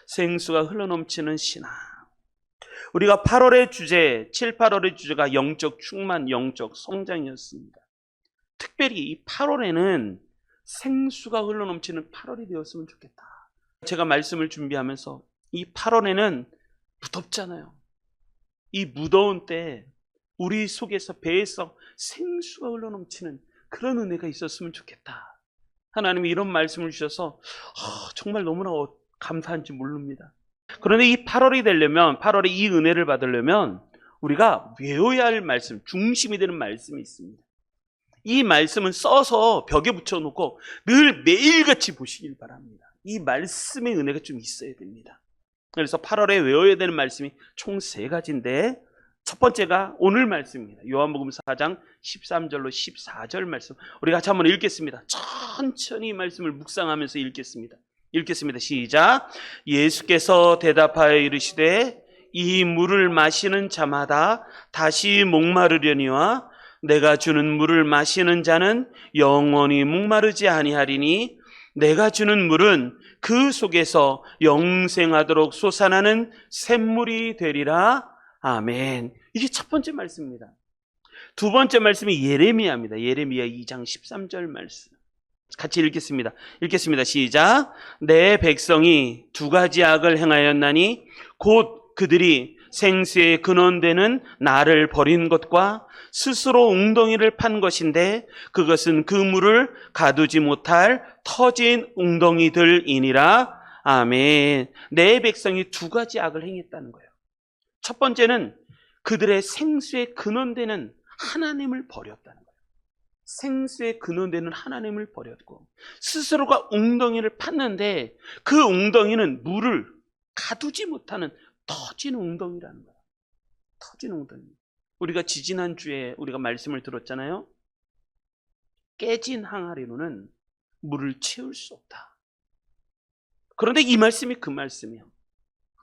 생수가 흘러넘치는 신앙. 우리가 8월의 주제, 7, 8월의 주제가 영적 충만, 영적 성장이었습니다. 특별히 이 8월에는 생수가 흘러넘치는 8월이 되었으면 좋겠다. 제가 말씀을 준비하면서 이 8월에는 무덥잖아요. 이 무더운 때 우리 속에서, 배에서 생수가 흘러넘치는 그런 은혜가 있었으면 좋겠다. 하나님이 이런 말씀을 주셔서 정말 너무나 감사한지 모릅니다. 그런데 이 8월이 되려면, 8월에 이 은혜를 받으려면 우리가 외워야 할 말씀, 중심이 되는 말씀이 있습니다. 이 말씀은 써서 벽에 붙여놓고 늘 매일같이 보시길 바랍니다. 이 말씀의 은혜가 좀 있어야 됩니다. 그래서 8월에 외워야 되는 말씀이 총 3가지인데, 첫 번째가 오늘 말씀입니다. 요한복음 4장 13절로 14절 말씀. 우리 같이 한번 읽겠습니다. 천천히 말씀을 묵상하면서 읽겠습니다. 시작. 예수께서 대답하여 이르시되 이 물을 마시는 자마다 다시 목마르려니와 내가 주는 물을 마시는 자는 영원히 목마르지 아니하리니 내가 주는 물은 그 속에서 영생하도록 솟아나는 샘물이 되리라. 아멘. 이게 첫 번째 말씀입니다. 두 번째 말씀이 예레미야입니다. 예레미야 2장 13절 말씀. 같이 읽겠습니다. 시작. 내 백성이 2가지 악을 행하였나니 곧 그들이 생수의 근원되는 나를 버린 것과 스스로 웅덩이를 판 것인데 그것은 그 물을 가두지 못할 터진 웅덩이들이니라. 아멘. 내 백성이 2가지 악을 행했다는 거예요. 첫 번째는 그들의 생수의 근원되는 하나님을 버렸다는 거예요. 생수의 근원되는 하나님을 버렸고 스스로가 웅덩이를 팠는데 그 웅덩이는 물을 가두지 못하는 터진 웅덩이라는 거예요. 터진 웅덩이. 우리가 지지난주에 우리가 말씀을 들었잖아요. 깨진 항아리로는 물을 채울 수 없다. 그런데 이 말씀이 그 말씀이에요.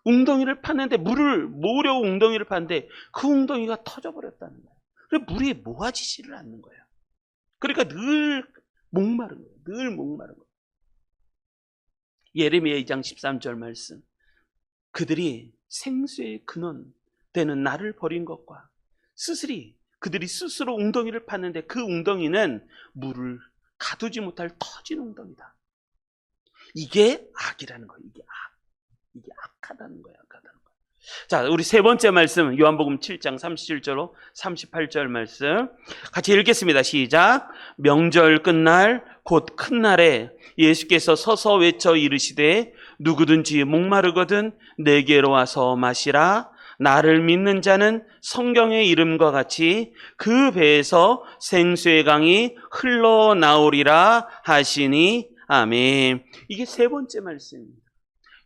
웅덩이를 팠는데, 물을 모으려고 웅덩이를 팠는데 그 웅덩이가 터져버렸다는 거예요. 그래서 물이 모아지지를 않는 거예요. 그러니까 늘 목마른 거예요. 늘 목마른 거예요. 예레미야 2장 13절 말씀. 그들이 생수의 근원 되는 나를 버린 것과 그들이 스스로 웅덩이를 팠는데 그 웅덩이는 물을 가두지 못할 터진 웅덩이다. 이게 악이라는 거예요. 이게 악하다는 거예요. 자, 우리 세 번째 말씀, 요한복음 7장 37절로 38절 말씀 같이 읽겠습니다. 시작. 명절 끝날 곧 큰 날에 예수께서 서서 외쳐 이르시되 누구든지 목마르거든 내게로 와서 마시라. 나를 믿는 자는 성경의 이름과 같이 그 배에서 생수의 강이 흘러나오리라 하시니. 아멘. 이게 세 번째 말씀입니다.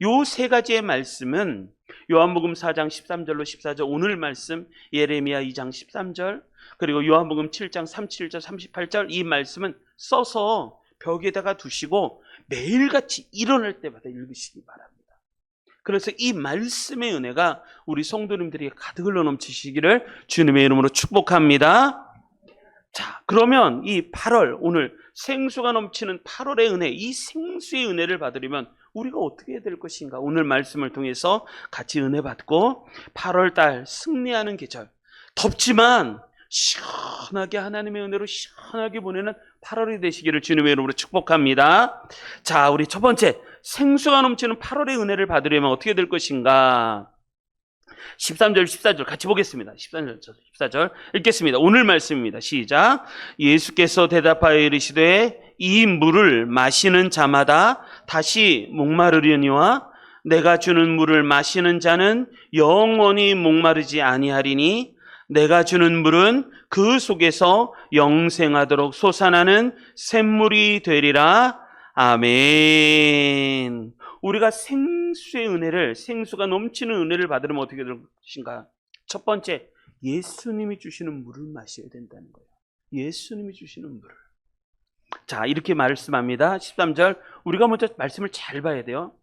요 3가지의 말씀은 요한복음 4장 13절로 14절 오늘 말씀, 예레미야 2장 13절, 그리고 요한복음 7장 37절 38절 이 말씀은 써서 벽에다가 두시고 매일같이 일어날 때마다 읽으시기 바랍니다. 그래서 이 말씀의 은혜가 우리 성도님들이 가득 흘러 넘치시기를 주님의 이름으로 축복합니다. 자, 그러면 이 8월, 오늘 생수가 넘치는 8월의 은혜, 이 생수의 은혜를 받으려면 우리가 어떻게 해야 될 것인가? 오늘 말씀을 통해서 같이 은혜 받고 8월 달 승리하는 계절, 덥지만 시원하게 하나님의 은혜로 시원하게 보내는 8월이 되시기를 주님의 이름으로 축복합니다. 자, 우리 첫 번째, 생수가 넘치는 8월의 은혜를 받으려면 어떻게 될 것인가? 13절, 14절 같이 보겠습니다. 13절, 14절 읽겠습니다. 오늘 말씀입니다. 시작. 예수께서 대답하여 이르시되 이 물을 마시는 자마다 다시 목마르려니와 내가 주는 물을 마시는 자는 영원히 목마르지 아니하리니 내가 주는 물은 그 속에서 영생하도록 솟아나는 샘물이 되리라. 아멘. 우리가 생수의 은혜를, 생수가 넘치는 은혜를 받으려면 어떻게 될 것인가? 첫 번째, 예수님이 주시는 물을 마셔야 된다는 거예요. 예수님이 주시는 물을. 자, 이렇게 말씀합니다. 13절, 우리가 먼저 말씀을 잘 봐야 돼요.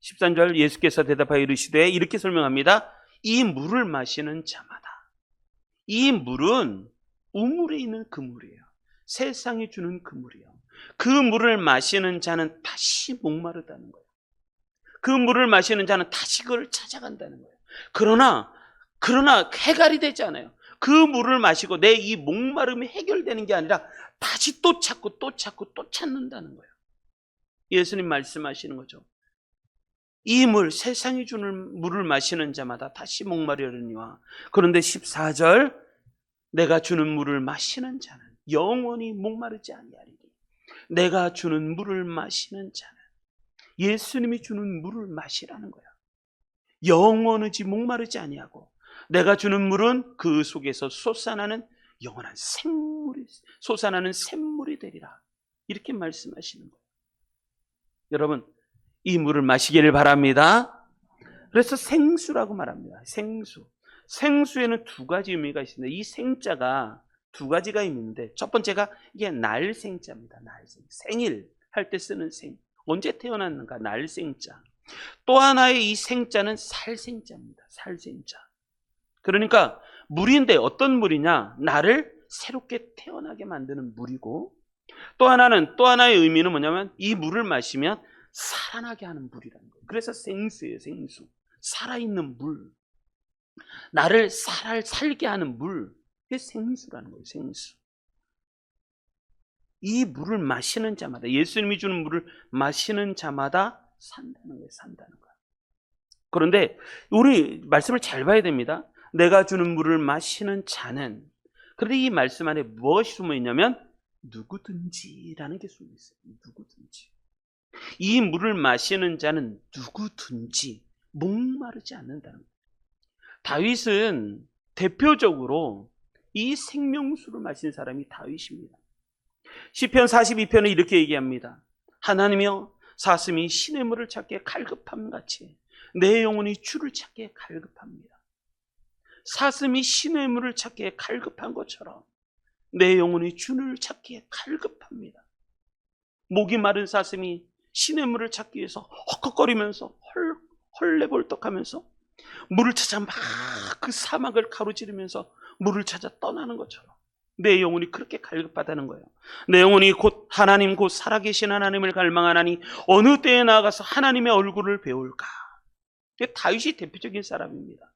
13절, 예수께서 대답하여 이르시되 이렇게 설명합니다. 이 물을 마시는 자마다. 이 물은 우물에 있는 그 물이에요. 세상이 주는 그 물이에요. 그 물을 마시는 자는 다시 목마르다는 거예요. 그 물을 마시는 자는 다시 그걸 찾아간다는 거예요. 그러나 해갈이 되지 않아요. 그 물을 마시고 내 이 목마름이 해결되는 게 아니라 다시 또 찾고 또 찾고 또 찾는다는 거예요. 예수님 말씀하시는 거죠. 이 물, 세상이 주는 물을 마시는 자마다 다시 목마르려니와 그런데 14절 내가 주는 물을 마시는 자는 영원히 목마르지 아니하리니 내가 주는 물을 마시는 자는 예수님이 주는 물을 마시라는 거야. 영원히 목마르지 아니하고 내가 주는 물은 그 속에서 솟아나는 영원한 생물이 솟아나는 샘물이 되리라. 이렇게 말씀하시는 거예요. 여러분 이 물을 마시기를 바랍니다. 그래서 생수라고 말합니다. 생수에는 두 가지 의미가 있습니다. 이 생자가 두 가지가 있는데 첫 번째가 이게 날생자입니다. 날생. 생일 할 때 쓰는 생. 언제 태어났는가? 날생자. 또 하나의 이 생자는 살생자입니다. 살생자. 그러니까 물인데 어떤 물이냐? 나를 새롭게 태어나게 만드는 물이고 또 하나의 의미는 뭐냐면 이 물을 마시면 살아나게 하는 물이라는 거예요. 그래서 생수예요. 생수. 살아있는 물. 나를 살게 하는 물. 그게 생수라는 거예요. 생수. 이 물을 마시는 자마다 예수님이 주는 물을 마시는 자마다 산다는 거예요. 산다는 거예요. 그런데 우리 말씀을 잘 봐야 됩니다. 내가 주는 물을 마시는 자는 그런데 이 말씀 안에 무엇이 숨어 있냐면 누구든지라는 게 숨어 있어요. 누구든지. 이 물을 마시는 자는 누구든지 목마르지 않는다는 거예요. 다윗은 대표적으로 이 생명수를 마신 사람이 다윗입니다. 시편 42편에 이렇게 얘기합니다. 하나님이여 사슴이 신의 물을 찾기에 갈급함같이 내 영혼이 주를 찾기에 갈급합니다. 사슴이 신의 물을 찾기에 갈급한 것처럼 내 영혼이 주를 찾기에 갈급합니다. 목이 마른 사슴이 신의 물을 찾기 위해서 헉헉거리면서 헐레벌떡하면서 물을 찾아 막 그 사막을 가로지르면서 물을 찾아 떠나는 것처럼 내 영혼이 그렇게 갈급하다는 거예요. 내 영혼이 곧 하나님 곧 살아계신 하나님을 갈망하나니 어느 때에 나아가서 하나님의 얼굴을 배울까. 다윗이 대표적인 사람입니다.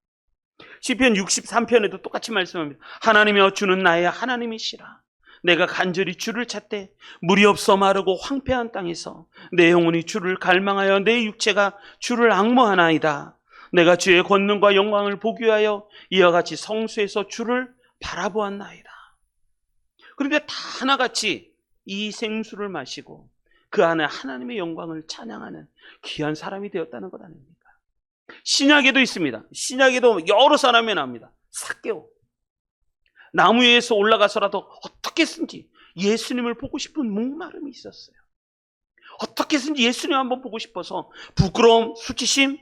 시편 63편에도 똑같이 말씀합니다. 하나님이여 주는 나의 하나님이시라. 내가 간절히 주를 찾되 물이 없어 마르고 황폐한 땅에서 내 영혼이 주를 갈망하여 내 육체가 주를 앙모하나이다. 내가 주의 권능과 영광을 보기 위하여 이와 같이 성수에서 주를 바라보았나이다. 그런데 다 하나같이 이 생수를 마시고 그 안에 하나님의 영광을 찬양하는 귀한 사람이 되었다는 것 아닙니까? 신약에도 있습니다. 신약에도 여러 사람이 나옵니다. 삭개오. 나무 위에서 올라가서라도 어떻게든지 예수님을 보고 싶은 목마름이 있었어요. 어떻게든지 예수님 한번 보고 싶어서 부끄러움, 수치심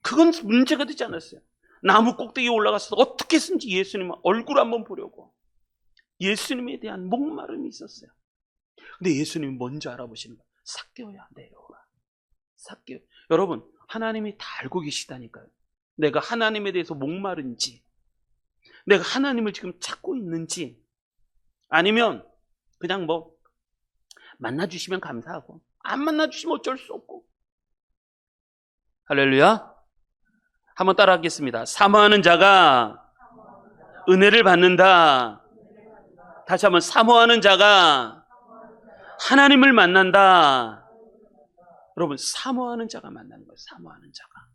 그건 문제가 되지 않았어요. 나무 꼭대기에 올라가서 어떻게든지 예수님 얼굴 한번 보려고 예수님에 대한 목마름이 있었어요. 근데 예수님이 먼저 알아보시는 거예요. 삭개오야 내려오라. 삭개오. 여러분 하나님이 다 알고 계시다니까요. 내가 하나님에 대해서 목마른지 내가 하나님을 지금 찾고 있는지 아니면 그냥 뭐 만나주시면 감사하고 안 만나주시면 어쩔 수 없고. 할렐루야. 한번 따라 하겠습니다. 사모하는 자가 은혜를 받는다. 다시 한번 사모하는 자가 하나님을 만난다. 여러분 사모하는 자가 만나는 거예요. 사모하는 자가.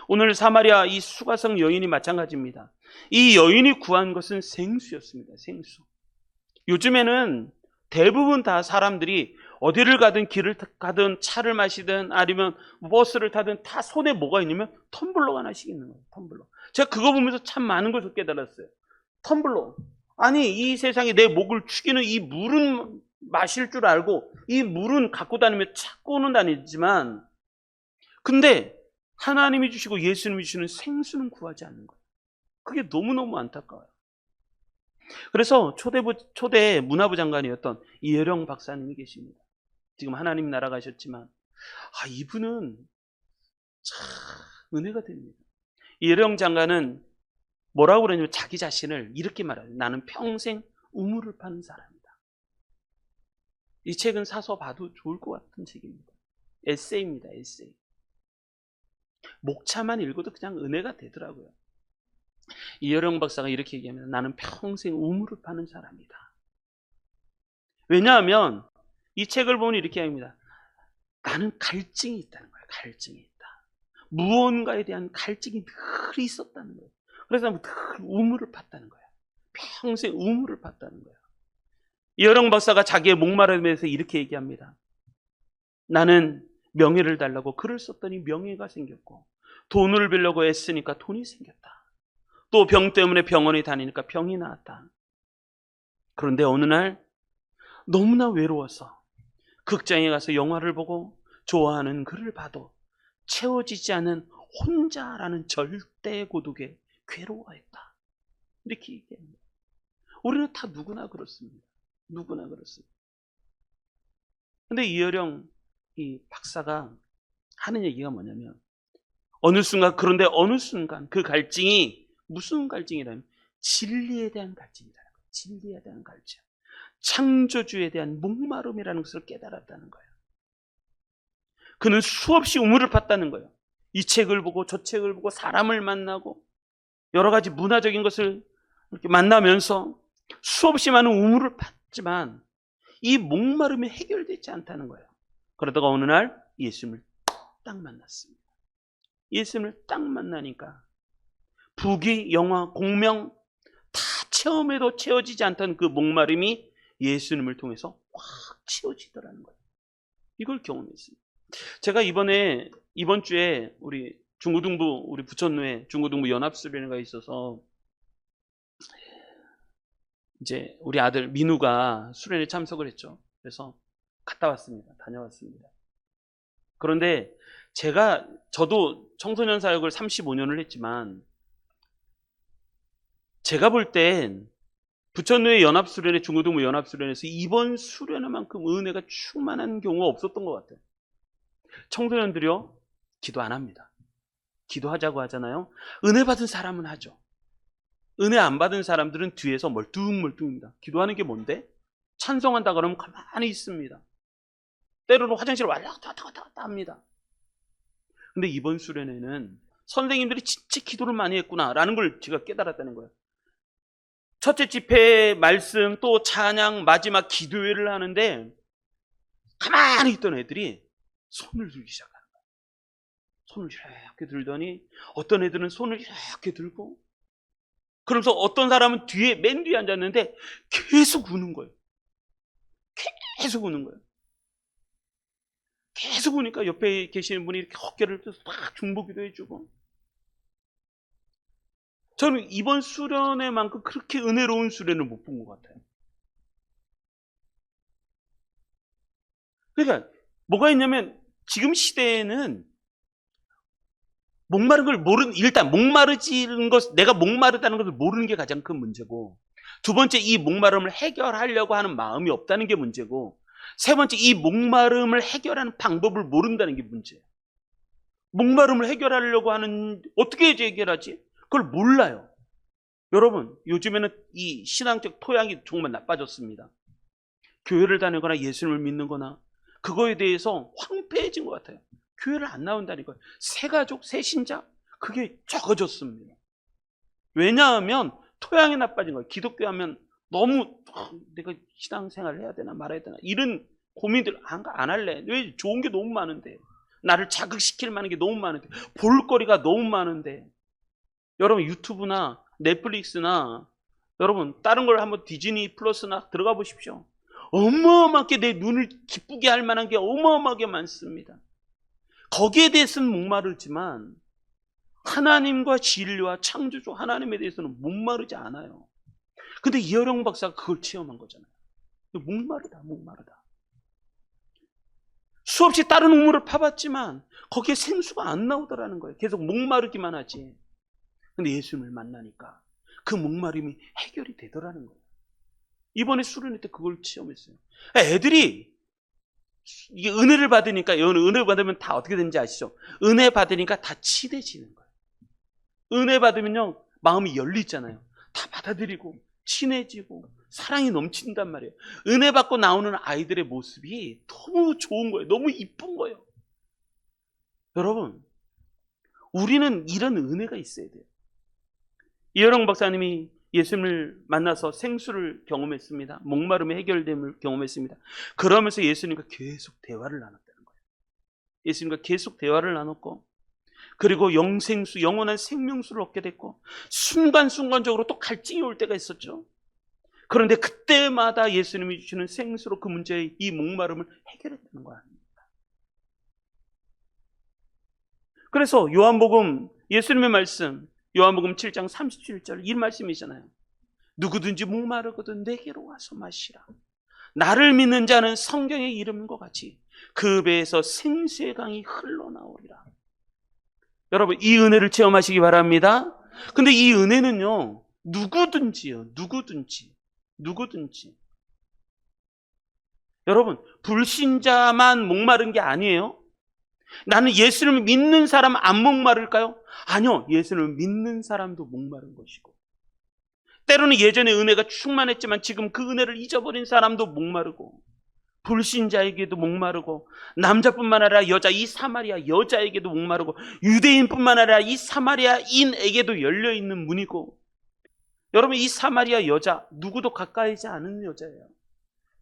오늘 사마리아 이 수가성 여인이 마찬가지입니다. 이 여인이 구한 것은 생수였습니다. 생수. 요즘에는 대부분 다 사람들이 어디를 가든 길을 가든 차를 마시든 아니면 버스를 타든 다 손에 뭐가 있냐면 텀블러가 하나씩 있는 거예요. 텀블러. 제가 그거 보면서 참 많은 것을 깨달았어요. 텀블러. 아니 이 세상에 내 목을 축이는 이 물은 마실 줄 알고 이 물은 갖고 다니며 찾고는 다니지만 근데 하나님이 주시고 예수님이 주시는 생수는 구하지 않는 거예요. 그게 너무너무 안타까워요. 그래서 초대 문화부 장관이었던 이혜령 박사님이 계십니다. 지금 하나님 나라 가셨지만 이분은 참 은혜가 됩니다. 이혜령 장관은 뭐라고 그러냐면 자기 자신을 이렇게 말해요. 나는 평생 우물을 파는 사람이다. 이 책은 사서 봐도 좋을 것 같은 책입니다. 에세이입니다. 에세이. 목차만 읽어도 그냥 은혜가 되더라고요. 이여령 박사가 이렇게 얘기합니다. 나는 평생 우물을 파는 사람이다. 왜냐하면 이 책을 보면 이렇게 합니다. 나는 갈증이 있다는 거예요. 갈증이 있다. 무언가에 대한 갈증이 늘 있었다는 거예요. 그래서 늘 우물을 팠다는 거예요. 평생 우물을 팠다는 거예요. 이여령 박사가 자기의 목마름에 대해서 이렇게 얘기합니다. 나는 명예를 달라고 글을 썼더니 명예가 생겼고, 돈을 빌려고 애쓰니까 돈이 생겼다. 또 병 때문에 병원에 다니니까 병이 나았다. 그런데 어느 날 너무나 외로워서 극장에 가서 영화를 보고 좋아하는 글을 봐도 채워지지 않은 혼자라는 절대 고독에 괴로워했다. 이렇게 얘기합니다. 우리는 다 누구나 그렇습니다. 누구나 그렇습니다. 근데 이여령 이 박사가 하는 얘기가 뭐냐면, 그런데 어느 순간 그 갈증이 무슨 갈증이라면 진리에 대한 갈증이라는 거예요. 진리에 대한 갈증. 창조주에 대한 목마름이라는 것을 깨달았다는 거예요. 그는 수없이 우물을 팠다는 거예요. 이 책을 보고 저 책을 보고 사람을 만나고 여러 가지 문화적인 것을 이렇게 만나면서 수없이 많은 우물을 팠지만 이 목마름이 해결되지 않다는 거예요. 그러다가 어느 날 예수님을 딱 만났습니다. 예수님을 딱 만나니까 부귀, 영화, 공명 다 체험해도 채워지지 않던 그 목마름이 예수님을 통해서 확 채워지더라는 거예요. 이걸 경험했습니다. 제가 이번 주에 우리 중고등부, 우리 부천로에 중고등부 연합수련회가 있어서 이제 우리 아들 민우가 수련회에 참석을 했죠. 그래서 갔다 왔습니다. 다녀왔습니다. 그런데 저도 청소년 사역을 35년을 했지만 제가 볼 땐 부천로의 연합수련회, 중고등부 연합수련회에서 이번 수련회만큼 은혜가 충만한 경우가 없었던 것 같아요. 청소년들이요, 기도 안 합니다. 기도하자고 하잖아요. 은혜 받은 사람은 하죠. 은혜 안 받은 사람들은 뒤에서 멀뚱멀뚱합니다. 기도하는 게 뭔데? 찬송한다 그러면 가만히 있습니다. 때로는 화장실 왔다 갔다 합니다. 근데 이번 수련회는 선생님들이 진짜 기도를 많이 했구나라는 걸 제가 깨달았다는 거예요. 첫째 집회 말씀, 또 찬양, 마지막 기도회를 하는데 가만히 있던 애들이 손을 들기 시작하는 거예요. 손을 이렇게 들더니 어떤 애들은 손을 이렇게 들고, 그러면서 어떤 사람은 맨 뒤에 앉았는데 계속 우는 거예요. 계속 우는 거예요. 계속 우니까 옆에 계시는 분이 이렇게 어깨를 펴서 딱 중보기도 해주고. 저는 이번 수련회만큼 그렇게 은혜로운 수련을 못 본 것 같아요. 그러니까 뭐가 있냐면 지금 시대에는 목마른 걸 일단 목마르지는 것, 내가 목마르다는 것을 모르는 게 가장 큰 문제고, 두 번째 이 목마름을 해결하려고 하는 마음이 없다는 게 문제고, 세 번째 이 목마름을 해결하는 방법을 모른다는 게 문제예요. 목마름을 해결하려고 하는, 어떻게 해결하지? 그걸 몰라요. 여러분, 요즘에는 이 신앙적 토양이 정말 나빠졌습니다. 교회를 다니거나 예수님을 믿는거나 그거에 대해서 황폐해진 것 같아요. 교회를 안 나온다니까요. 새 가족, 새 신자, 그게 적어졌습니다. 왜냐하면 토양이 나빠진 거예요. 기독교 하면 너무 내가 신앙생활을 해야 되나 말아야 되나 이런 고민들 안 할래. 왜? 좋은 게 너무 많은데, 나를 자극시킬 만한 게 너무 많은데, 볼거리가 너무 많은데. 여러분 유튜브나 넷플릭스나 여러분 다른 걸 한번 디즈니 플러스나 들어가 보십시오. 어마어마하게 내 눈을 기쁘게 할 만한 게 어마어마하게 많습니다. 거기에 대해서는 목마르지만 하나님과 진리와 창조주 하나님에 대해서는 목마르지 않아요. 근데 이여령 박사가 그걸 체험한 거잖아요. 목마르다. 수없이 다른 우물을 파봤지만 거기에 생수가 안 나오더라는 거예요. 계속 목마르기만 하지. 근데 예수님을 만나니까 그 목마름이 해결이 되더라는 거예요. 이번에 수련회 때 그걸 체험했어요. 애들이 이게 은혜를 받으니까, 은혜 받으면 다 어떻게 되는지 아시죠? 은혜 받으니까 다 친해지는 거예요. 은혜 받으면요, 마음이 열리잖아요. 다 받아들이고 친해지고 사랑이 넘친단 말이에요. 은혜 받고 나오는 아이들의 모습이 너무 좋은 거예요. 너무 이쁜 거예요. 여러분, 우리는 이런 은혜가 있어야 돼요. 이여령 박사님이 예수님을 만나서 생수를 경험했습니다. 목마름의 해결됨을 경험했습니다. 그러면서 예수님과 계속 대화를 나눴다는 거예요. 예수님과 계속 대화를 나눴고, 그리고 영생수, 영원한 생명수를 얻게 됐고, 순간순간적으로 또 갈증이 올 때가 있었죠. 그런데 그때마다 예수님이 주시는 생수로 그 문제의 이 목마름을 해결했다는 거 아닙니까? 그래서 요한복음, 예수님의 말씀, 요한복음 7장 37절 이 말씀이잖아요. 누구든지 목마르거든 내게로 와서 마시라. 나를 믿는 자는 성경의 이름과 같이 그 배에서 생수의 강이 흘러나오리라. 여러분, 이 은혜를 체험하시기 바랍니다. 근데 이 은혜는요, 누구든지. 여러분, 불신자만 목마른 게 아니에요. 나는 예수를 믿는 사람 안 목마를까요? 아니요, 예수를 믿는 사람도 목마른 것이고, 때로는 예전에 은혜가 충만했지만 지금 그 은혜를 잊어버린 사람도 목마르고, 불신자에게도 목마르고, 남자뿐만 아니라 여자, 이 사마리아 여자에게도 목마르고, 유대인뿐만 아니라 이 사마리아인에게도 열려있는 문이고, 여러분, 이 사마리아 여자 누구도 가까이지 않은 여자예요.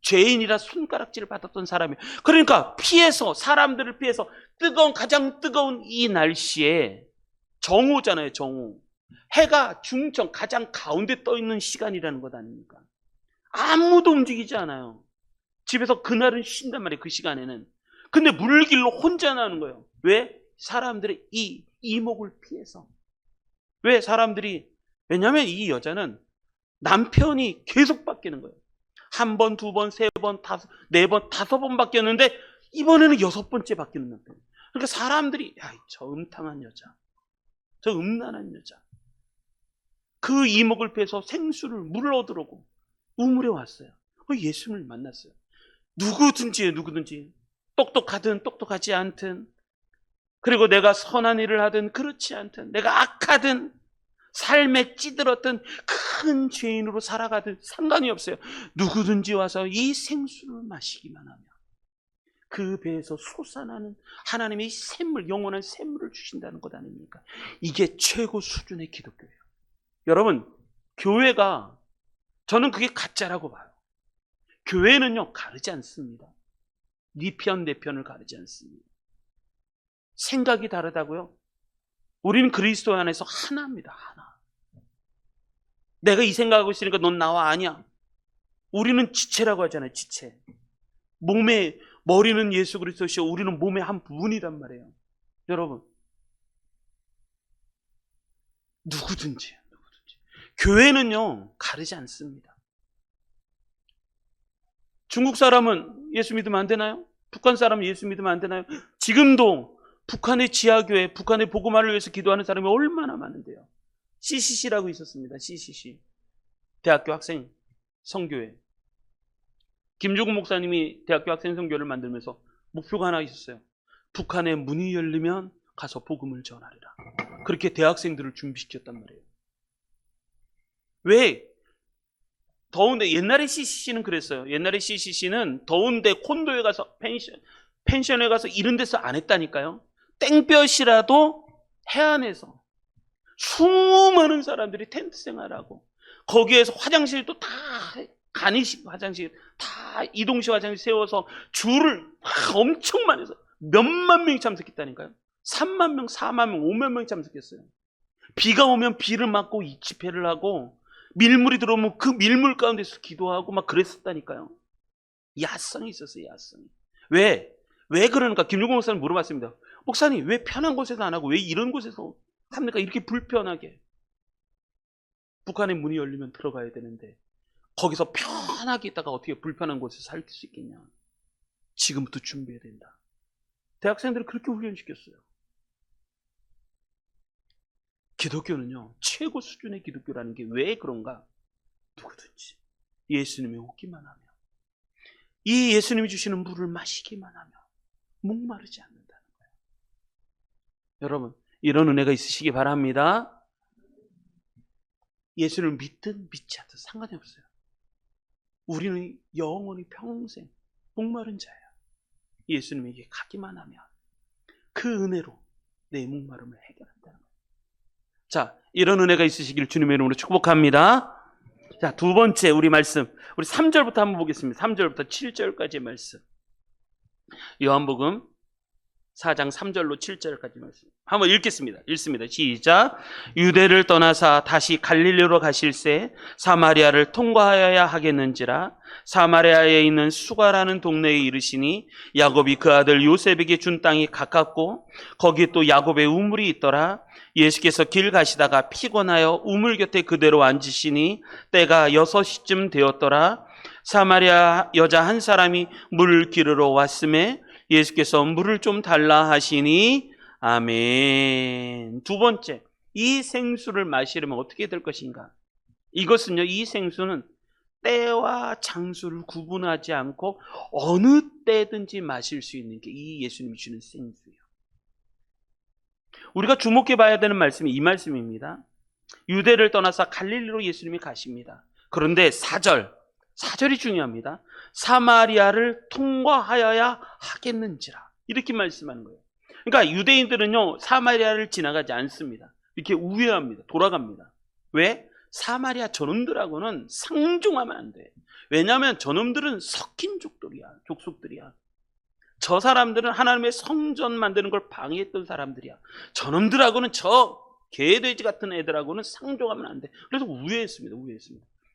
죄인이라 손가락질을 받았던 사람이에요. 그러니까 피해서, 사람들을 피해서 가장 뜨거운 이 날씨에 정오잖아요. 정오, 해가 중천 가장 가운데 떠 있는 시간이라는 것 아닙니까? 아무도 움직이지 않아요. 집에서 그날은 쉰단 말이에요. 그 시간에는. 근데 물길로 혼자 나는 거예요. 왜? 사람들의 이 이목을 피해서. 왜? 왜냐하면 이 여자는 남편이 계속 바뀌는 거예요. 한 번, 두 번, 세 번, 네 번, 다섯 번 바뀌었는데 이번에는 여섯 번째 바뀌는 남편. 그러니까 사람들이, 야, 저 음탕한 여자, 저 음란한 여자, 그 이목을 피해서 생수를 물을 얻으려고 우물에 왔어요. 예수님을 만났어요. 누구든지 똑똑하든 똑똑하지 않든, 그리고 내가 선한 일을 하든 그렇지 않든, 내가 악하든 삶에 찌들었던 큰 죄인으로 살아가든 상관이 없어요. 누구든지 와서 이 생수를 마시기만 하면 그 배에서 솟아나는 하나님의 샘물, 영원한 샘물을 주신다는 것 아닙니까? 이게 최고 수준의 기독교예요. 여러분, 교회가, 저는 그게 가짜라고 봐요. 교회는요, 가르지 않습니다. 네 편, 내 편을 가르지 않습니다. 생각이 다르다고요? 우리는 그리스도 안에서 하나입니다. 하나. 내가 이 생각하고 있으니까 넌 나와 아니야. 우리는 지체라고 하잖아요. 지체. 몸에, 머리는 예수 그리스도시요 우리는 몸의 한 부분이란 말이에요. 여러분, 누구든지. 교회는요, 가르지 않습니다. 중국 사람은 예수 믿으면 안 되나요? 북한 사람은 예수 믿으면 안 되나요? 지금도 북한의 지하교회, 북한의 복음화를 위해서 기도하는 사람이 얼마나 많은데요. CCC라고 있었습니다. CCC. 대학교 학생 선교회. 김종국 목사님이 대학교 학생 선교회를 만들면서 목표가 하나 있었어요. 북한의 문이 열리면 가서 복음을 전하리라. 그렇게 대학생들을 준비시켰단 말이에요. 왜? 더운데, 옛날에 CCC는 그랬어요. 옛날에 CCC는 더운데 콘도에 가서 펜션에 가서 이런 데서 안 했다니까요. 땡볕이라도 해안에서 수많은 사람들이 텐트 생활하고, 거기에서 화장실도 다 간이식 화장실, 다 이동식 화장실 세워서 줄을 엄청 많이 해서 몇만 명이 참석했다니까요. 3만 명, 4만 명, 5만 명이 참석했어요. 비가 오면 비를 맞고 집회를 하고, 밀물이 들어오면 그 밀물 가운데서 기도하고 막 그랬었다니까요. 야성이 있었어요. 야성이. 왜 그러는가? 김용국 목사님 물어봤습니다. 목사님, 왜 편한 곳에서 안 하고 왜 이런 곳에서 합니까? 이렇게 불편하게. 북한의 문이 열리면 들어가야 되는데 거기서 편하게 있다가 어떻게 불편한 곳에서 살 수 있겠냐. 지금부터 준비해야 된다. 대학생들을 그렇게 훈련시켰어요. 기독교는요, 최고 수준의 기독교라는 게 왜 그런가? 누구든지 예수님이 오기만 하면, 이 예수님이 주시는 물을 마시기만 하면 목마르지 않는다는 거예요. 여러분, 이런 은혜가 있으시기 바랍니다. 예수를 믿든 믿지 않든 상관이 없어요. 우리는 영원히 평생 목마른 자예요. 예수님에게 가기만 하면 그 은혜로 내 목마름을 해결한다는 거예요. 자, 이런 은혜가 있으시길 주님의 이름으로 축복합니다. 자, 두 번째 우리 말씀, 우리 3절부터 한번 보겠습니다. 3절부터 7절까지의 말씀. 요한복음 4장 3절로 7절까지 말씀 한번 읽겠습니다. 읽습니다. 시작. 유대를 떠나사 다시 갈릴리로 가실새 사마리아를 통과하여야 하겠는지라. 사마리아에 있는 수가라는 동네에 이르시니 야곱이 그 아들 요셉에게 준 땅이 가깝고 거기 또 야곱의 우물이 있더라. 예수께서 길 가시다가 피곤하여 우물 곁에 그대로 앉으시니 때가 6시쯤 되었더라. 사마리아 여자 한 사람이 물 기르러 왔음에 예수께서 물을 좀 달라 하시니 아멘. 두 번째, 이 생수를 마시려면 어떻게 될 것인가? 이것은요, 이 생수는 때와 장소를 구분하지 않고 어느 때든지 마실 수 있는 게 이 예수님이 주는 생수예요. 우리가 주목해 봐야 되는 말씀이 이 말씀입니다. 유대를 떠나서 갈릴리로 예수님이 가십니다. 그런데 4절이 중요합니다. 사마리아를 통과하여야 하겠는지라. 이렇게 말씀하는 거예요. 그러니까 유대인들은요, 사마리아를 지나가지 않습니다. 이렇게 우회합니다. 돌아갑니다. 왜? 사마리아 저놈들하고는 상종하면 안 돼. 왜냐하면 저놈들은 섞인 족속들이야. 저 사람들은 하나님의 성전 만드는 걸 방해했던 사람들이야. 저놈들하고는 저 개돼지 같은 애들하고는 상종하면 안 돼. 그래서 우회했습니다.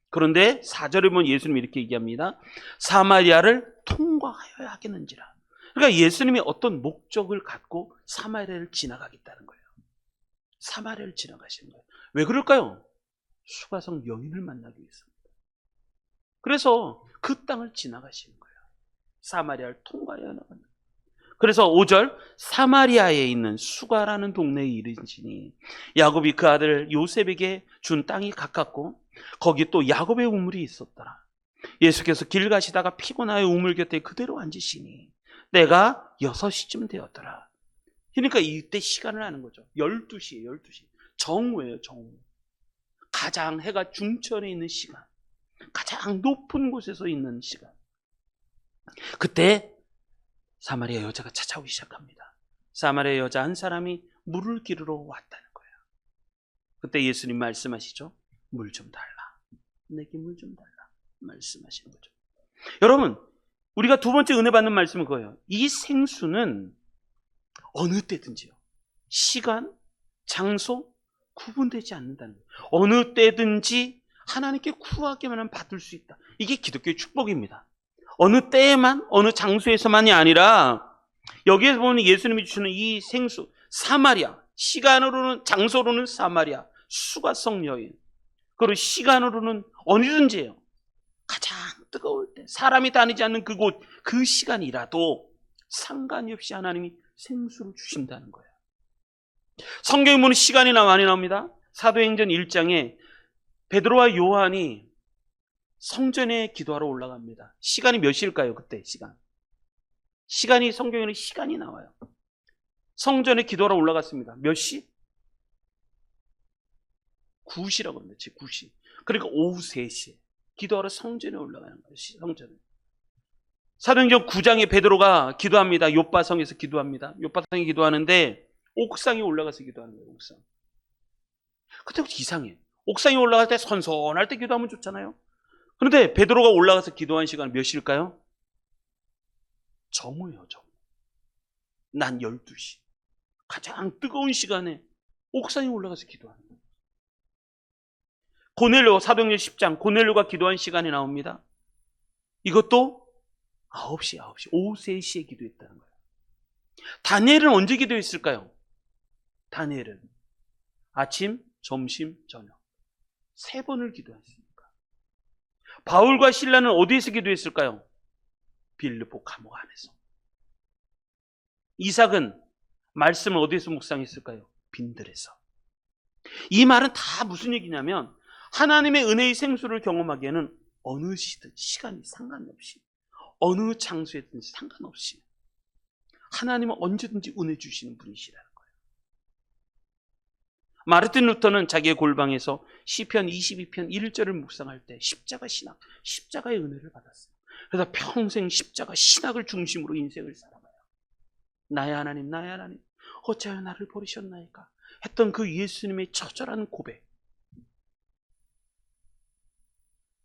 그런데 4절에 보면 예수님이 이렇게 얘기합니다. 사마리아를 통과하여야 하겠는지라. 그러니까 예수님이 어떤 목적을 갖고 사마리아를 지나가겠다는 거예요. 사마리아를 지나가시는 거예요. 왜 그럴까요? 수가성 여인을 만나기 위해서입니다. 그래서 그 땅을 지나가시는 거예요. 사마리아를 통과해야 하는 거예요. 그래서 5절, 사마리아에 있는 수가라는 동네에 이르시니 야곱이 그 아들 요셉에게 준 땅이 가깝고 거기 또 야곱의 우물이 있었더라. 예수께서 길 가시다가 피곤하여 우물 곁에 그대로 앉으시니 때가 6시쯤 되었더라. 그러니까 이때 시간을 아는 거죠. 12시예요. 12시. 정오예요. 정오. 가장 해가 중천에 있는 시간, 가장 높은 곳에서 있는 시간. 그때 사마리아 여자가 찾아오기 시작합니다. 사마리아 여자 한 사람이 물을 기르러 왔다는 거예요. 그때 예수님 말씀하시죠. 물 좀 달라. 내게 물 좀 달라. 말씀하시는 거죠. 여러분, 우리가 두 번째 은혜 받는 말씀은 그거예요. 이 생수는 어느 때든지요. 시간, 장소 구분되지 않는다는 거예요. 어느 때든지 하나님께 구하기만 하면 받을 수 있다. 이게 기독교의 축복입니다. 어느 때에만, 어느 장소에서만이 아니라 여기에서 보면 예수님이 주시는 이 생수, 사마리아, 시간으로는, 장소로는 사마리아, 수가성 여인, 그리고 시간으로는 어디든지예요. 가장 뜨거울 때, 사람이 다니지 않는 그곳, 그 시간이라도 상관이 없이 하나님이 생수를 주신다는 거예요. 성경에 보면 시간이 많이 나옵니다. 사도행전 1장에 베드로와 요한이 성전에 기도하러 올라갑니다. 시간이 몇 시일까요? 그때 시간이 성경에는 시간이 나와요. 성전에 기도하러 올라갔습니다. 몇 시? 9시라고 합니다. 9시. 그러니까 오후 3시에 기도하러 성전에 올라가는 거예요. 성전에. 사도행전 9장에 베드로가 기도합니다. 요바성에서 기도합니다. 요바성에 기도하는데 옥상에 올라가서 기도하는 거예요. 옥상. 그때부터 이상해. 옥상에 올라갈 때 선선할 때 기도하면 좋잖아요. 그런데 베드로가 올라가서 기도한 시간 몇 시일까요? 정오예요. 정오. 난 12시. 가장 뜨거운 시간에 옥상에 올라가서 기도하는 거예요. 고넬료, 사도행전 10장 고넬료가 기도한 시간이 나옵니다. 이것도 9시. 오후 3시에 기도했다는 거예요. 다니엘은 언제 기도했을까요? 다니엘은 아침, 점심, 저녁 3번을 기도했습니다. 바울과 실라는 어디에서 기도했을까요? 빌립보 감옥 안에서. 이삭은 말씀을 어디에서 묵상했을까요? 빈들에서. 이 말은 다 무슨 얘기냐면 하나님의 은혜의 생수를 경험하기에는 어느 시든 시간이 상관없이 어느 장소에든지 상관없이 하나님은 언제든지 은혜 주시는 분이시라는 거예요. 마르틴 루터는 자기의 골방에서 시편 22편 1절을 묵상할 때 십자가 신학, 십자가의 은혜를 받았어요. 그래서 평생 십자가 신학을 중심으로 인생을 살아가요. 나의 하나님, 나의 하나님, 어찌하여 나를 버리셨나이까 했던 그 예수님의 처절한 고백.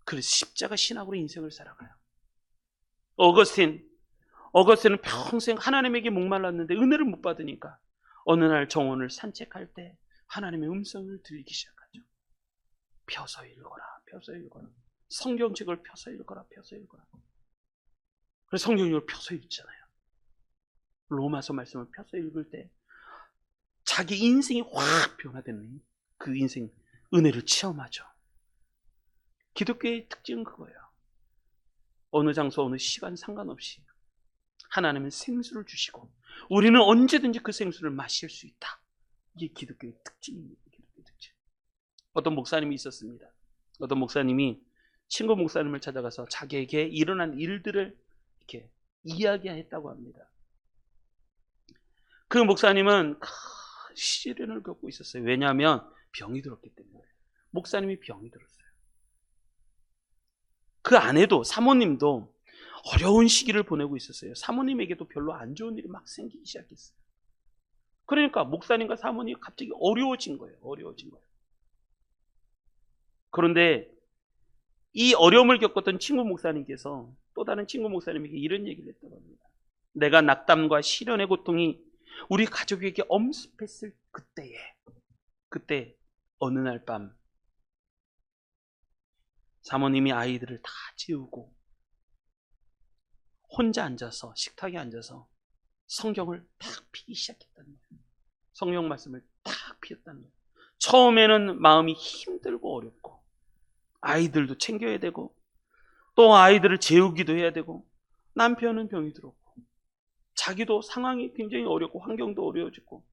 그래서 십자가 신학으로 인생을 살아가요. 어거스틴은 평생 하나님에게 목말랐는데 은혜를 못 받으니까 어느 날 정원을 산책할 때 하나님의 음성을 들리기 시작하죠. 펴서 읽어라, 펴서 읽어라. 성경책을 펴서 읽어라, 펴서 읽어라. 그래서 성경을 펴서 읽잖아요. 로마서 말씀을 펴서 읽을 때 자기 인생이 확 변화되는 그 인생 은혜를 체험하죠. 기독교의 특징은 그거예요. 어느 장소 어느 시간 상관없이 하나님은 생수를 주시고 우리는 언제든지 그 생수를 마실 수 있다. 이게 기독교의 특징입니다. 기독교의 특징. 어떤 목사님이 있었습니다. 어떤 목사님이 친구 목사님을 찾아가서 자기에게 일어난 일들을 이렇게 이야기했다고 합니다. 그 목사님은 큰 시련을 겪고 있었어요. 왜냐하면 병이 들었기 때문에. 목사님이 병이 들었어요. 그 아내도, 사모님도 어려운 시기를 보내고 있었어요. 사모님에게도 별로 안 좋은 일이 막 생기기 시작했어요. 그러니까 목사님과 사모님이 갑자기 어려워진 거예요. 그런데 이 어려움을 겪었던 친구 목사님께서 또 다른 친구 목사님에게 이런 얘기를 했다고 합니다. 내가 낙담과 시련의 고통이 우리 가족에게 엄습했을 그때 어느 날 밤 사모님이 아이들을 다 재우고 혼자 앉아서 식탁에 앉아서 성경을 탁 피기 시작했다는 거예요. 성경 말씀을 탁 피웠다는 거예요. 처음에는 마음이 힘들고 어렵고 아이들도 챙겨야 되고 또 아이들을 재우기도 해야 되고 남편은 병이 들었고 자기도 상황이 굉장히 어렵고 환경도 어려워지고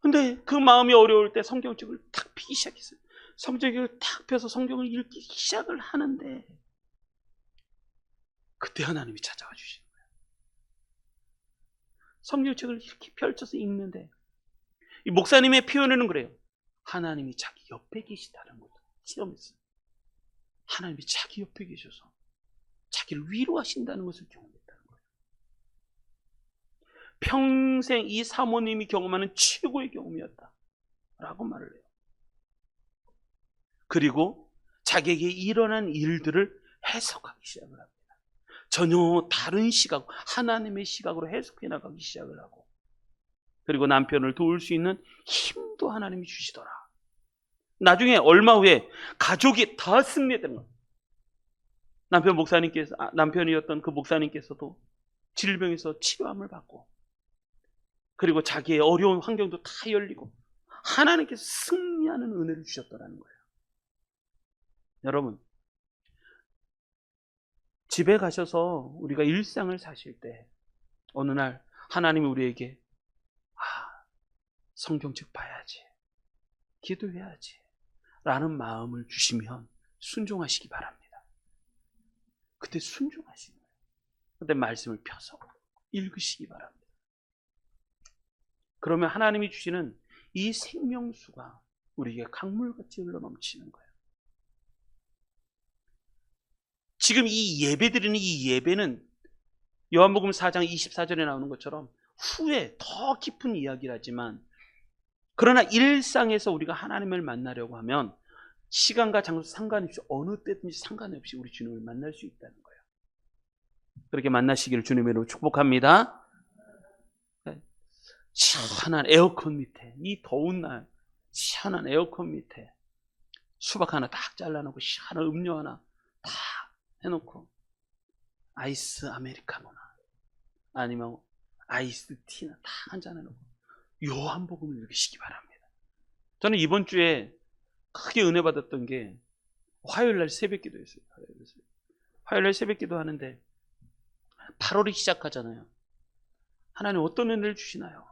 근데 그 마음이 어려울 때 성경책을 탁 피기 시작했어요. 성경책을 탁 펴서 성경을 읽기 시작을 하는데 그때 하나님이 찾아와 주시는 거예요. 성경책을 이렇게 펼쳐서 읽는데 이 목사님의 표현에는 그래요. 하나님이 자기 옆에 계시다는 것을 체험했어요. 하나님이 자기 옆에 계셔서 자기를 위로하신다는 것을 경험했다는 거예요. 평생 이 사모님이 경험하는 최고의 경험이었다라고 말을 해요. 그리고 자기에게 일어난 일들을 해석하기 시작을 합니다. 전혀 다른 시각, 하나님의 시각으로 해석해 나가기 시작을 하고 그리고 남편을 도울 수 있는 힘도 하나님이 주시더라. 나중에 얼마 후에 가족이 다 승리했던 거예요. 남편이었던 그 목사님께서도 질병에서 치료함을 받고 그리고 자기의 어려운 환경도 다 열리고 하나님께서 승리하는 은혜를 주셨더라는 거예요. 여러분, 집에 가셔서 우리가 일상을 사실 때 어느 날 하나님이 우리에게 성경책 봐야지, 기도해야지 라는 마음을 주시면 순종하시기 바랍니다. 그때 순종하시는 거예요. 그때 말씀을 펴서 읽으시기 바랍니다. 그러면 하나님이 주시는 이 생명수가 우리에게 강물같이 흘러넘치는 거예요. 지금 이 예배드리는 이 예배는 요한복음 4장 24절에 나오는 것처럼 후에 더 깊은 이야기를 하지만 그러나 일상에서 우리가 하나님을 만나려고 하면 시간과 장소 상관없이 어느 때든지 상관없이 우리 주님을 만날 수 있다는 거예요. 그렇게 만나시기를 주님의 이름으로 축복합니다. 시원한 에어컨 밑에 이 더운 날 시원한 에어컨 밑에 수박 하나 딱 잘라놓고 시원한 음료 하나 딱 해놓고 아이스 아메리카노나 아니면 아이스 티나 딱 한잔 해놓고 요한복음을 읽으시기 바랍니다. 저는 이번 주에 크게 은혜 받았던 게 화요일날 새벽 기도였어요. 화요일날 새벽 기도 하는데 8월이 시작하잖아요. 하나님 어떤 은혜를 주시나요?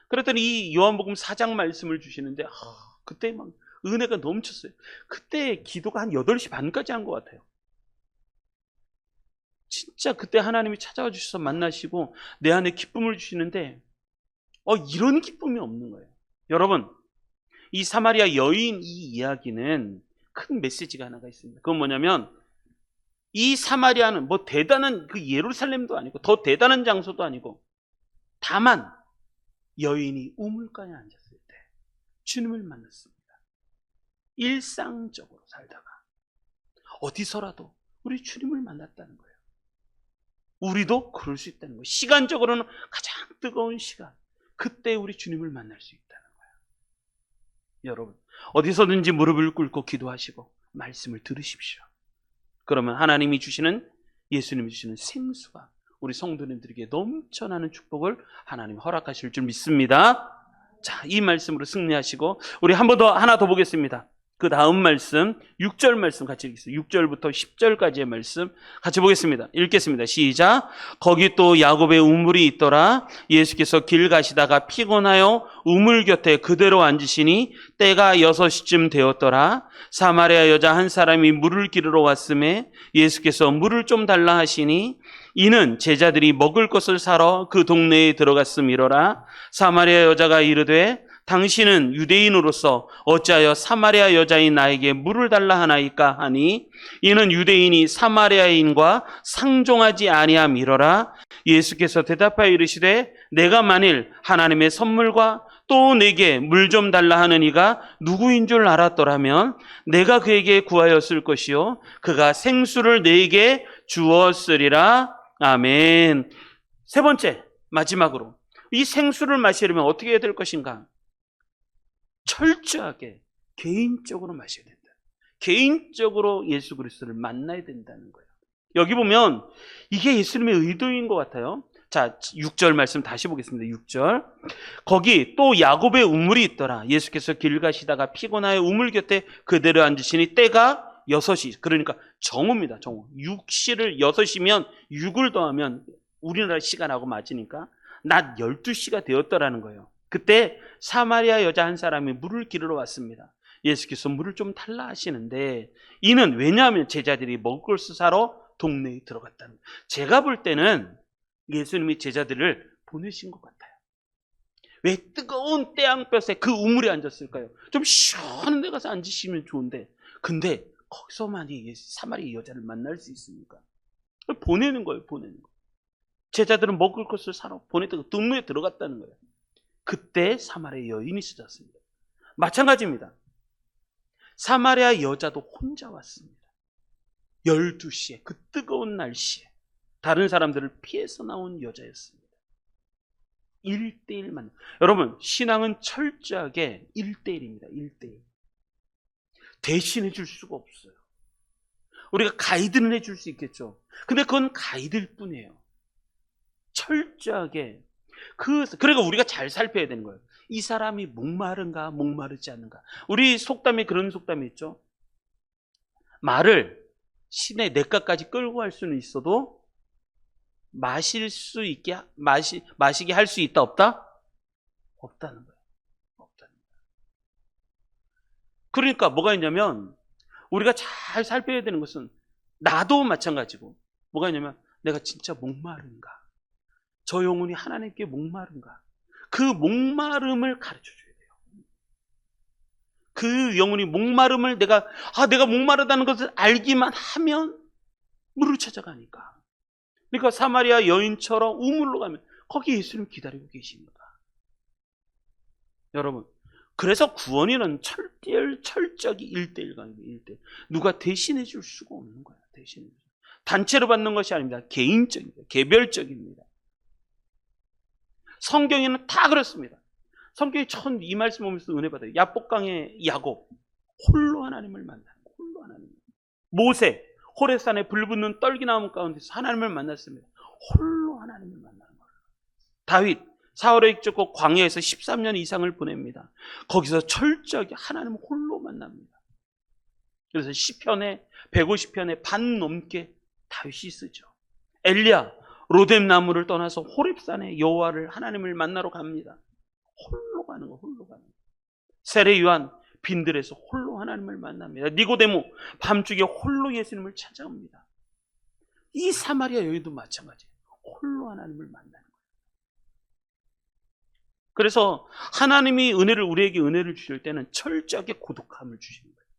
그랬더니 이 요한복음 4장 말씀을 주시는데 그때 막 은혜가 넘쳤어요. 그때 기도가 한 8시 반까지 한 것 같아요. 진짜 그때 하나님이 찾아와 주셔서 만나시고 내 안에 기쁨을 주시는데 이런 기쁨이 없는 거예요. 여러분, 이 사마리아 여인 이 이야기는 큰 메시지가 하나가 있습니다. 그건 뭐냐면 이 사마리아는 뭐 대단한 그 예루살렘도 아니고 더 대단한 장소도 아니고 다만 여인이 우물가에 앉았을 때 주님을 만났습니다. 일상적으로 살다가 어디서라도 우리 주님을 만났다는 거예요. 우리도 그럴 수 있다는 거예요. 시간적으로는 가장 뜨거운 시간, 그때 우리 주님을 만날 수 있다는 거예요. 여러분, 어디서든지 무릎을 꿇고 기도하시고 말씀을 들으십시오. 그러면 하나님이 주시는, 예수님이 주시는 생수가 우리 성도님들에게 넘쳐나는 축복을 하나님 허락하실 줄 믿습니다. 자, 이 말씀으로 승리하시고 우리 한 번 더, 하나 더 보겠습니다. 그 다음 말씀, 6절 말씀 같이 읽겠습니다. 6절부터 10절까지의 말씀 같이 보겠습니다. 읽겠습니다. 시작. 거기 또 야곱의 우물이 있더라. 예수께서 길 가시다가 피곤하여 우물 곁에 그대로 앉으시니 때가 6시쯤 되었더라. 사마리아 여자 한 사람이 물을 기르러 왔음에 예수께서 물을 좀 달라 하시니 이는 제자들이 먹을 것을 사러 그 동네에 들어갔음이로라. 사마리아 여자가 이르되 당신은 유대인으로서 어찌하여 사마리아 여자인 나에게 물을 달라 하나이까 하니 이는 유대인이 사마리아인과 상종하지 아니함이로라. 예수께서 대답하여 이르시되 내가 만일 하나님의 선물과 또 내게 물 좀 달라 하는 이가 누구인 줄 알았더라면 내가 그에게 구하였을 것이요 그가 생수를 내게 주었으리라. 아멘. 세 번째, 마지막으로 이 생수를 마시려면 어떻게 해야 될 것인가? 철저하게 개인적으로 마셔야 된다. 개인적으로 예수 그리스도를 만나야 된다는 거예요. 여기 보면 이게 예수님의 의도인 것 같아요. 자, 6절 말씀 다시 보겠습니다. 6절. 거기 또 야곱의 우물이 있더라. 예수께서 길 가시다가 피곤하여 우물 곁에 그대로 앉으시니 때가 6시, 그러니까 정오입니다. 정오. 6시를 6시면 6을 더하면 우리나라 시간하고 맞으니까 낮 12시가 되었더라는 거예요. 그때 사마리아 여자 한 사람이 물을 기르러 왔습니다. 예수께서 물을 좀 달라 하시는데 이는 왜냐하면 제자들이 먹을 것을 사러 동네에 들어갔다는 거예요. 제가 볼 때는 예수님이 제자들을 보내신 것 같아요. 왜 뜨거운 태양볕에 그 우물에 앉았을까요? 좀 시원한 데 가서 앉으시면 좋은데 근데 거기서만이 사마리아 여자를 만날 수 있습니까? 보내는 거예요. 보내는 거. 제자들은 먹을 것을 사러 보냈다가 동네에 들어갔다는 거예요. 그때 사마리아 여인이 있었습니다. 마찬가지입니다. 사마리아 여자도 혼자 왔습니다. 12시에 그 뜨거운 날씨에 다른 사람들을 피해서 나온 여자였습니다. 1대1 만남. 여러분, 신앙은 철저하게 1대1입니다. 1대1. 대신해 줄 수가 없어요. 우리가 가이드는 해줄 수 있겠죠. 근데 그건 가이드일 뿐이에요. 철저하게 그러니까 우리가 잘 살펴야 되는 거예요. 이 사람이 목마른가 목마르지 않는가. 우리 속담에 그런 속담이 있죠. 말을 시내 냇가까지 끌고 갈 수는 있어도 마시게 할 수 있다 없다? 없다는 거예요. 없다는 거예요. 그러니까 뭐가 있냐면 우리가 잘 살펴야 되는 것은 나도 마찬가지고 뭐가 있냐면 내가 진짜 목마른가? 저 영혼이 하나님께 목마른가? 그 목마름을 가르쳐줘야 돼요. 그 영혼이 목마름을 내가 목마르다는 것을 알기만 하면 물을 찾아가니까. 그러니까 사마리아 여인처럼 우물로 가면 거기 예수님 기다리고 계십니다. 여러분, 그래서 구원이는 철저하게 1대1 관계입니다. 1대1. 누가 대신해 줄 수가 없는 거예요. 대신해 줄. 단체로 받는 것이 아닙니다. 개인적입니다. 개별적입니다. 성경에는 다 그렇습니다. 성경이 전 이 말씀 보면서 은혜 받아요. 야복강의 야곱 홀로 하나님을 만나는 거예요. 홀로 하나님. 모세 호렙산에 불붙는 떨기나무 가운데서 하나님을 만났습니다. 홀로 하나님을 만나는 거예요. 다윗 사울의 쫓고 광야에서 13년 이상을 보냅니다. 거기서 철저하게 하나님을 홀로 만납니다. 그래서 시편에 150편에 반 넘게 다윗이 쓰죠. 엘리야 로뎀 나무를 떠나서 호렙산에 여호와를 하나님을 만나러 갑니다. 홀로 가는 거, 홀로 가는 거. 세례 요한 빈들에서 홀로 하나님을 만납니다. 니고데모 밤중에 홀로 예수님을 찾아옵니다. 이 사마리아 여인도 마찬가지예요. 홀로 하나님을 만나는 거예요. 그래서 하나님이 우리에게 은혜를 주실 때는 철저하게 고독함을 주시는 거예요.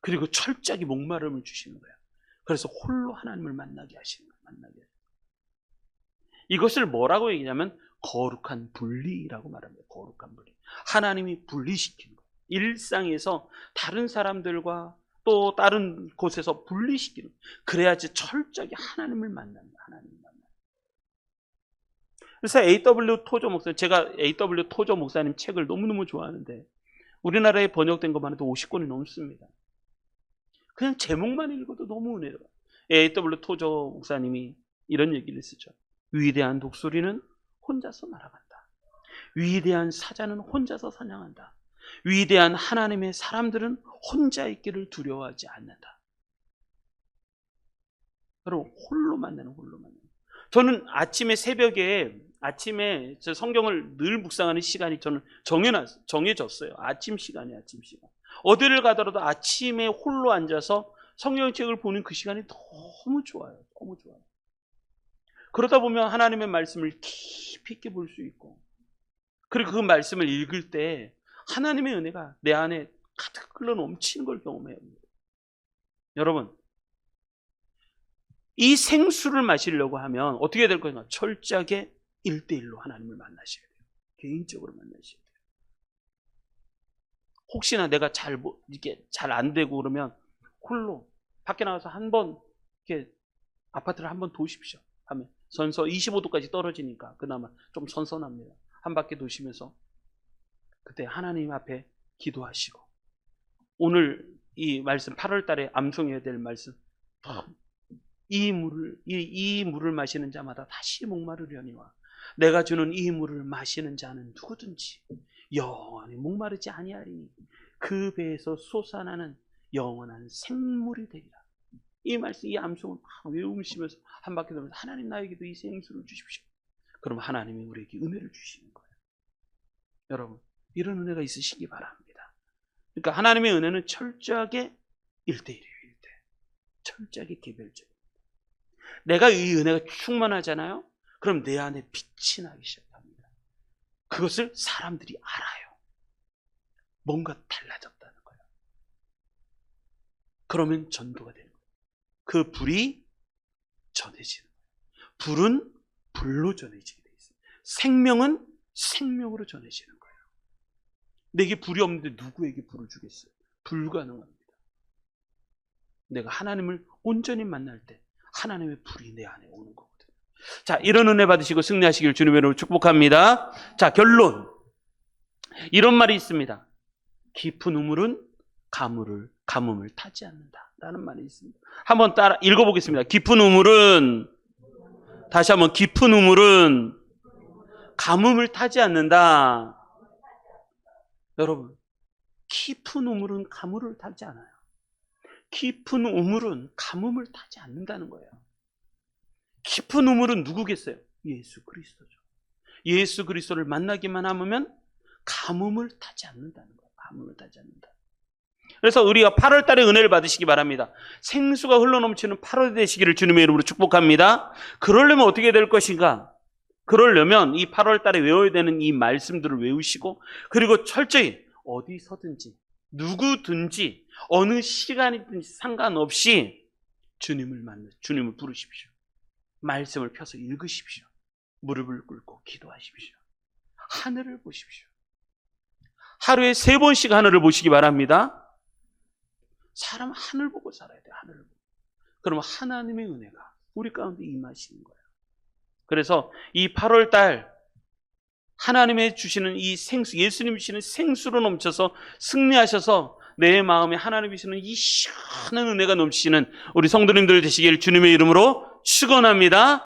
그리고 철저하게 목마름을 주시는 거예요. 그래서 홀로 하나님을 만나게 하시는 거예요. 이것을 뭐라고 얘기냐면 거룩한 분리라고 말합니다. 거룩한 분리. 하나님이 분리시키는 거예요. 일상에서 다른 사람들과 또 다른 곳에서 분리시키는 거예요. 그래야지 철저하게 하나님을 만납니다. 하나님을 만납니다. 그래서 A.W. 토저 목사님, 제가 A.W. 토저 목사님 책을 너무너무 좋아하는데 우리나라에 번역된 것만 해도 50권이 넘습니다. 그냥 제목만 읽어도 너무 은혜로워요. A.W. 토저 목사님이 이런 얘기를 쓰죠. 위대한 독수리는 혼자서 날아간다. 위대한 사자는 혼자서 사냥한다. 위대한 하나님의 사람들은 혼자 있기를 두려워하지 않는다. 여러분, 홀로 만나는, 홀로 만나는. 저는 새벽에 저 성경을 늘 묵상하는 시간이 저는 정해졌어요. 아침 시간이에요, 아침 시간. 어디를 가더라도 아침에 홀로 앉아서 성경책을 보는 그 시간이 너무 좋아요. 너무 좋아요. 그러다 보면 하나님의 말씀을 깊이 있게 볼 수 있고, 그리고 그 말씀을 읽을 때 하나님의 은혜가 내 안에 가득 흘러 넘치는 걸 경험해요. 여러분, 이 생수를 마시려고 하면 어떻게 될 거냐? 철저하게 1대1로 하나님을 만나셔야 돼요. 개인적으로 만나셔야 돼요. 혹시나 내가 이게 잘 안 되고 그러면 홀로 밖에 나가서 한번 이렇게 아파트를 한번 도십시오. 하면 선서 25도까지 떨어지니까 그나마 좀 선선합니다. 한 바퀴 도시면서 그때 하나님 앞에 기도하시고, 오늘 이 말씀 8월 달에 암송해야 될 말씀, 이 물을 마시는 자마다 다시 목마르려니와 내가 주는 이 물을 마시는 자는 누구든지 영원히 목마르지 아니하리니 그 배에서 솟아나는 영원한 생물이 되리라. 이 말씀, 이 암송을 막 외우시면서 한 바퀴 돌면서 하나님 나에게도 이 생수를 주십시오. 그럼 하나님이 우리에게 은혜를 주시는 거예요. 여러분, 이런 은혜가 있으시기 바랍니다. 그러니까 하나님의 은혜는 철저하게 1대1이에요. 1대1. 철저하게 개별적입니다. 내가 이 은혜가 충만하잖아요. 그럼 내 안에 빛이 나기 시작합니다. 그것을 사람들이 알아요. 뭔가 달라졌다는 거예요. 그러면 전도가 되는 거예요. 그 불이 전해지는 거예요. 불은 불로 전해지게 돼 있어요. 생명은 생명으로 전해지는 거예요. 내게 불이 없는데 누구에게 불을 주겠어요? 불가능합니다. 내가 하나님을 온전히 만날 때 하나님의 불이 내 안에 오는 거거든요. 자, 이런 은혜 받으시고 승리하시길 주님의 이름으로 축복합니다. 자, 결론. 이런 말이 있습니다. 깊은 우물은 가뭄을 타지 않는다 라는 말이 있습니다. 한번 따라 읽어보겠습니다. 깊은 우물은, 다시 한번, 깊은 우물은 가뭄을 타지 않는다. 여러분, 깊은 우물은 가물을 타지 않아요. 깊은 우물은 가뭄을 타지 않는다는 거예요. 깊은 우물은 누구겠어요? 예수 그리스도죠. 예수 그리스도를 만나기만 하면 가뭄을 타지 않는다는 거예요. 가뭄을 타지 않는다. 그래서 우리가 8월 달에 은혜를 받으시기 바랍니다. 생수가 흘러넘치는 8월이 되시기를 주님의 이름으로 축복합니다. 그러려면 어떻게 될 것인가? 그러려면 이 8월 달에 외워야 되는 이 말씀들을 외우시고, 그리고 철저히 어디서든지 누구든지 어느 시간이든지 상관없이 주님을 주님을 부르십시오. 말씀을 펴서 읽으십시오. 무릎을 꿇고 기도하십시오. 하늘을 보십시오. 하루에 3번씩 하늘을 보시기 바랍니다. 사람 하늘 보고 살아야 돼요. 하늘을 보고. 그러면 하나님의 은혜가 우리 가운데 임하시는 거예요. 그래서 이 8월 달 하나님의 주시는 이 생수, 예수님이 주시는 생수로 넘쳐서 승리하셔서 내 마음에 하나님이 주시는 이 시원한 은혜가 넘치시는 우리 성도님들 되시길 주님의 이름으로 축원합니다.